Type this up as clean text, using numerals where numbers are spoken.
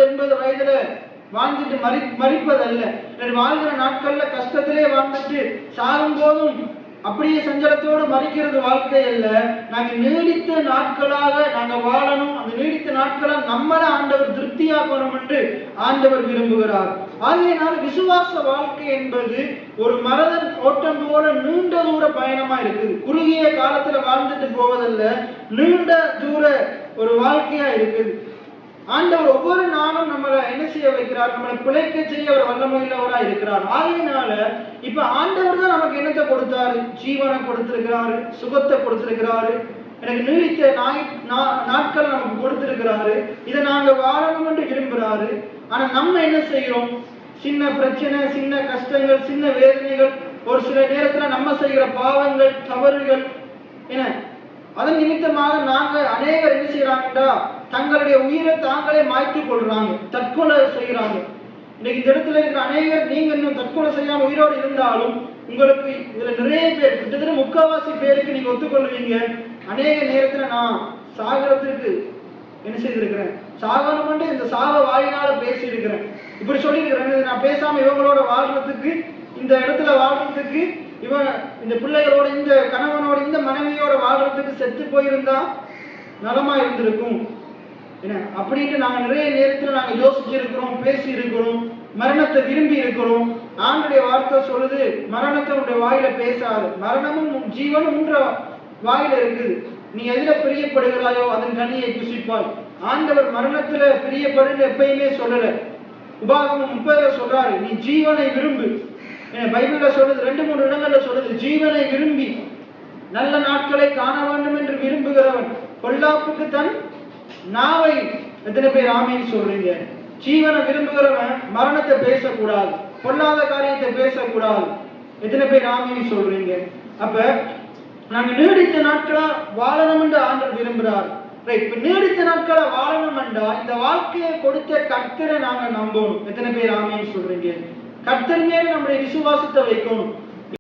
80 வயதுல வாழ்ந்துட்டு மறிப்பதல்ல. வாழ்கிற நாட்கள்ல கஷ்டத்திலே வாழ்ந்துட்டு சாகும் போதும் அப்படியே சஞ்சலத்தோடு மறிக்கிறது வாழ்க்கை அல்ல. நாங்க நீடித்த நாட்களாக நாங்க வாழணும். அந்த நீடித்த நாட்களாக நம்மள ஆண்டவர் திருப்தியாக்கணும் என்று ஆண்டவர் விரும்புகிறார். ஆகையினால் விசுவாச வாழ்க்கை என்பது ஒரு மரதன் ஓட்டம் போல நீண்ட தூர பயணமா இருக்குது. குறுகிய காலத்துல வாழ்ந்துட்டு போவதல்ல, நீண்ட தூர ஒரு வாழ்க்கையா இருக்குது. ஆண்டவர் ஒவ்வொரு நாளும் நம்மளை என்ன செய்ய வைக்கிறார்? நம்மளை பிழைக்க செய்ய அவர் வல்லமையுள்ளவரா இருக்கிறார். ஆகையினால இப்ப ஆண்டவர் தான் நமக்கு என்னத்தை கொடுத்தாரு? ஜீவனை கொடுத்திருக்கிறாரு, சுகத்தை கொடுத்திருக்கிறாரு, எனக்கு நீடித்த நாட்களை நமக்கு கொடுத்திருக்கிறாரு. இதை நாங்க வாழணும் என்று விரும்புகிறாரு. ஆனா நம்ம என்ன செய்யறோம்? சின்ன பிரச்சனை, சின்ன கஷ்டங்கள், சின்ன வேதனைகள், ஒரு சில நேரத்துல நம்ம செய்கிற பாவங்கள், தவறுகள் என்ன, அதன் நிமித்தமாக நாங்க அநேகர் என்ன செய்யறாங்கடா, தங்களுடைய உயிரை தாங்களே மாய்த்துக் கொள்றாங்க, தற்கொலை செய்யறாங்க. இன்னைக்கு இந்த இடத்துல இருக்கிற அநேகர், நீங்க இன்னும் தற்கொலை செய்யாம உயிரோடு இருந்தாலும் உங்களுக்கு இதுல நிறைய பேர், கிட்டத்தட்ட 3/4 பேருக்கு நீங்க ஒத்துக்கொள்வீங்க, அநேக நேரத்துல நான் சாகரத்துக்கு என்ன செய்திருக்கிறேன், சாகனம் இந்த சாக வாயினால பேசி இருக்கிறேன், இப்படி சொல்லி இருக்கிறேன். நான் பேசாம இவங்களோட வாழ்றதுக்கு, இந்த இடத்துல வாழ்றதுக்கு, இவன் இந்த பிள்ளைகளோட, இந்த கணவனோட, இந்த மனைவியோட வாழ்றதுக்கு செத்து போயிருந்தா நலமா இருந்திருக்கும் என்ன அப்படின்ட்டு நாங்க நிறைய நேரத்துல நாங்க யோசிச்சிருக்கிறோம், பேசி இருக்கிறோம், மரணத்தை விரும்பி இருக்கிறோம். ஆண்டுடைய வார்த்தை சொல்லுது, மரணத்தை உன்னுடைய வாயில பேசாது, மரணமும் ஜீவனும் உன்ற வாயில இருக்குது, நீ எதுல பிரியப்படுகிறாயோ அதன் கனியை புசிப்பாய். ஆண்டவர் மரணத்துல பிரியப்படுன்னு எப்பயுமே சொல்லல. உபாகமம் 30 சொல்றாரு, நீ ஜீவனை விரும்பு. பைபிள்ல சொல்லுது, 2-3 இடங்கள்ல சொல்லுது, ஜீவனை விரும்பி நல்ல நாட்களை காண வேண்டும் என்று விரும்புகிறவன் பொல்லாப்புக்கு தன் நாவை. எத்தனை பேர் ஆமீன் சொல்றீங்க? ஜீவனை விரும்புகிறவன் மரணத்தை பேசக்கூடாது, பொல்லாத காரியத்தை பேசக்கூடாது. எத்தனை பேர் ஆமீன் சொல்றீங்க? அப்ப நாங்க நீடித்த நாட்களா வாழணும் என்று ஆண்டவர் விரும்புகிறார். இப்ப நீடித்த நாட்களா வாழணும் என்றா இந்த வாழ்க்கையை கொடுத்த கர்த்தரை நாங்க நம்பணும். எத்தனை பேர் ஆமீன் சொல்றீங்க? கர்த்தர் மேல் நம்முடைய விசுவாசத்தை வைக்கணும்.